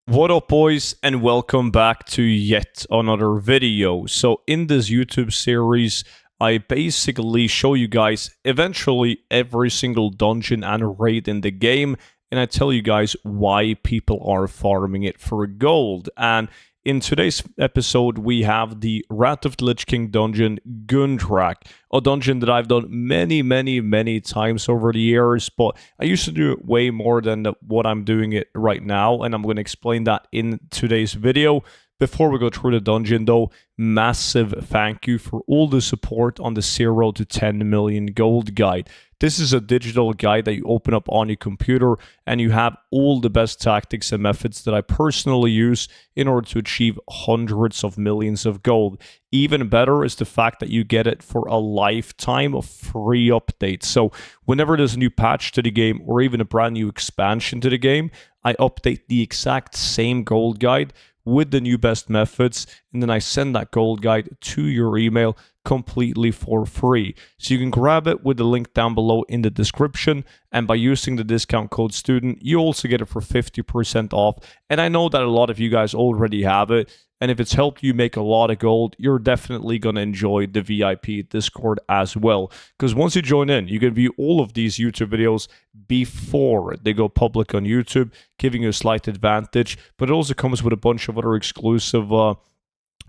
What up, boys, and welcome back to yet another video. So in this YouTube series, I basically show you guys eventually every single dungeon and raid in the game, and I tell you guys why people are farming it for gold. And in today's episode, we have the Wrath of the Lich King dungeon, Gundrak, a dungeon that I've done many times over the years, but I used to do it way more than what I'm doing it right now, and I'm going to explain that in today's video. Before we go through the dungeon though, massive thank you for all the support on the 0 to 10 million gold guide. This is a digital guide that you open up on your computer and you have all the best tactics and methods that I personally use in order to achieve hundreds of millions of gold. Even better is the fact that you get it for a lifetime of free updates. So whenever there's a new patch to the game or even a brand new expansion to the game, I update the exact same gold guide with the new best methods, and then I send that gold guide to your email completely for free. So you can grab it with the link down below in the description, and by using the discount code STUDENT, you also get it for 50% off. And I know that a lot of you guys already have it, and if it's helped you make a lot of gold, you're definitely going to enjoy the VIP Discord as well. Because once you join in, you can view all of these YouTube videos before they go public on YouTube, giving you a slight advantage. But it also comes with a bunch of other exclusive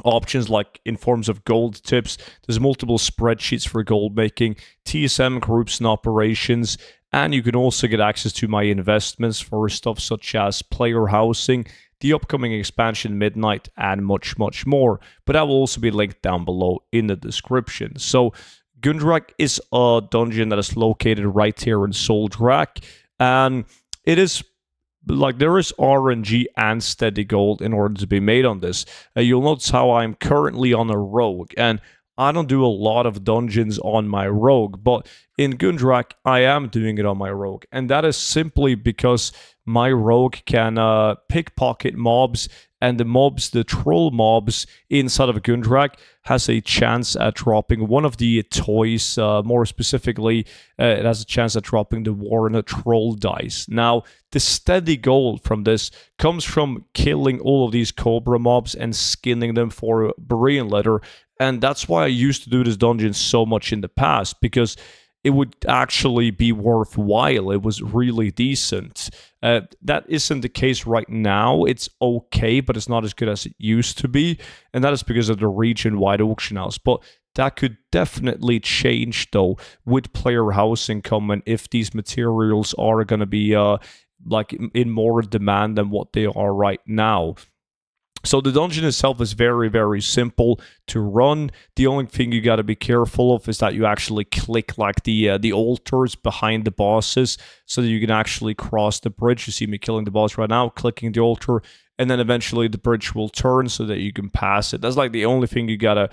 options, like in forms of gold tips. There's multiple spreadsheets for gold making, TSM groups and operations, and you can also get access to my investments for stuff such as player housing, the upcoming expansion Midnight, and much more. But that will also be linked down below in the description. So Gundrak is a dungeon that is located right here in Soldrak, and it is like there is RNG and steady gold in order to be made on this. You'll notice how I'm currently on a rogue, and I don't do a lot of dungeons on my rogue, but in Gundrak, I am doing it on my rogue, and that is simply because my rogue can pickpocket mobs, and the troll mobs inside of Gundrak has a chance at dropping one of the toys. More specifically, it has a chance at dropping the Warren Troll dice. Now, the steady gold from this comes from killing all of these Cobra mobs and skinning them for Berean leather, and that's why I used to do this dungeon so much in the past, because it would actually be worthwhile. It was really decent. That isn't the case right now. It's okay, but it's not as good as it used to be, and that is because of the region-wide auction house. But that could definitely change, though, with player housing coming, if these materials are going to be like in more demand than what they are right now. So the dungeon itself is very simple to run. The only thing you got to be careful of is that you actually click like the altars behind the bosses, so that you can actually cross the bridge. You see me killing the boss right now, clicking the altar, and then eventually the bridge will turn so that you can pass it. That's like the only thing you gotta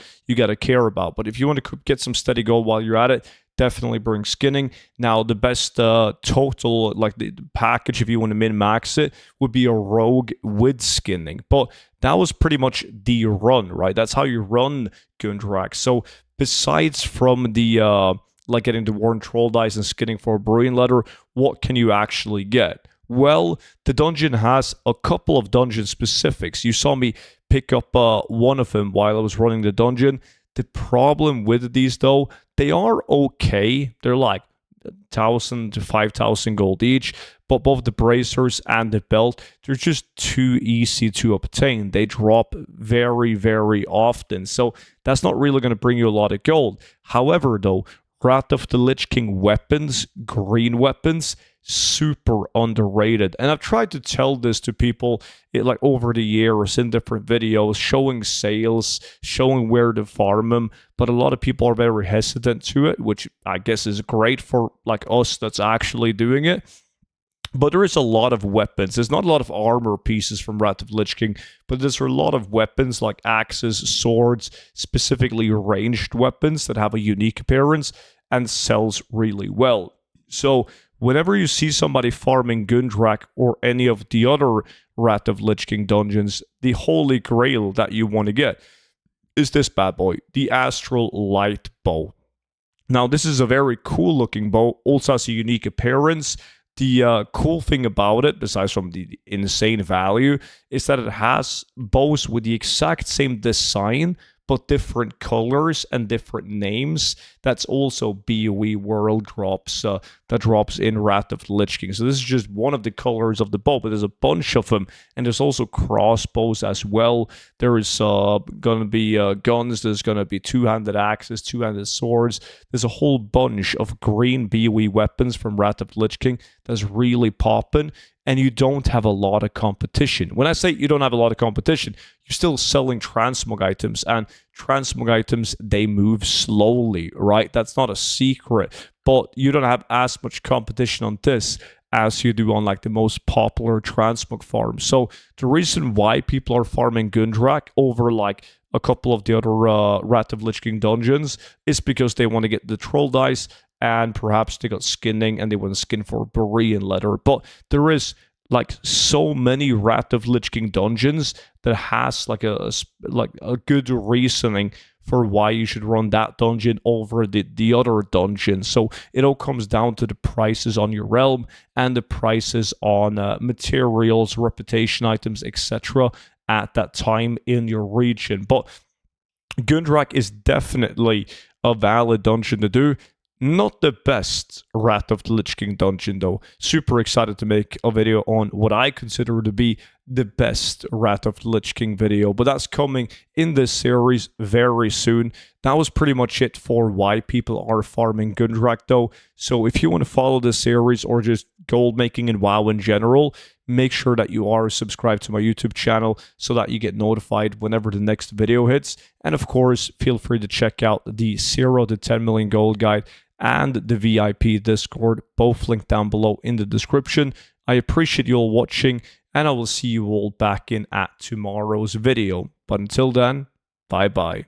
care about. But if you want to get some steady gold while you're at it, definitely bring skinning. Now, the best total, like the package, if you want to min-max it, would be a rogue with skinning. But that was pretty much the run, right? That's how you run Gundrak. So besides from the like getting the Warren Troll dice and skinning for Berean leather, what can you actually get? Well, the dungeon has a couple of dungeon specifics. You saw me pick up one of them while I was running the dungeon. The problem with these, though, they are okay. They're like 1,000 to 5,000 gold each, but both the bracers and the belt, they're just too easy to obtain. They drop very often, so that's not really going to bring you a lot of gold. However, though, Wrath of the Lich King weapons, green weapons, super underrated. And I've tried to tell this to people like over the years in different videos, showing sales, showing where to farm them, but a lot of people are very hesitant to it, which I guess is great for like us that's actually doing it. But there is a lot of weapons. There's not a lot of armor pieces from Wrath of the Lich King, but there's a lot of weapons like axes, swords, specifically ranged weapons that have a unique appearance and sells really well. So whenever you see somebody farming Gundrak or any of the other Wrath of Lich King dungeons, the holy grail that you want to get is this bad boy, the Astral Light Bow. Now, this is a very cool looking bow, also has a unique appearance. The cool thing about it, besides from the insane value, is that it has bows with the exact same design but different colors and different names. That's also BOE World drops that drops in Wrath of the Lich King. So this is just one of the colors of the bow, but there's a bunch of them, and there's also crossbows as well. There is gonna be guns. There's gonna be two-handed axes, two-handed swords. There's a whole bunch of green BOE weapons from Wrath of the Lich King that's really popping, and you don't have a lot of competition. When I say you don't have a lot of competition, you're still selling transmog items, and transmog items, they move slowly, right? That's not a secret, but you don't have as much competition on this as you do on like the most popular transmog farms. So the reason why people are farming Gundrak over like a couple of the other Wrath of Lich King dungeons is because they want to get the troll dice, and perhaps they got skinning and they want to skin for Berean leather. But there is like so many Wrath of Lich King dungeons that has like a good reasoning for why you should run that dungeon over the other dungeon. So it all comes down to the prices on your realm and the prices on materials, reputation items, etc. at that time in your region. But Gundrak is definitely a valid dungeon to do. Not the best Wrath of the Lich King dungeon though. Super excited to make a video on what I consider to be the best Wrath of the Lich King video, but that's coming in this series very soon. That was pretty much it for why people are farming Gundrak though. So if you want to follow this series or just gold making in WoW in general, make sure that you are subscribed to my YouTube channel so that you get notified whenever the next video hits. And of course, feel free to check out the 0 to 10 million gold guide and the VIP Discord, both linked down below in the description. I appreciate you all watching, and I will see you all back in at tomorrow's video. But until then, bye bye.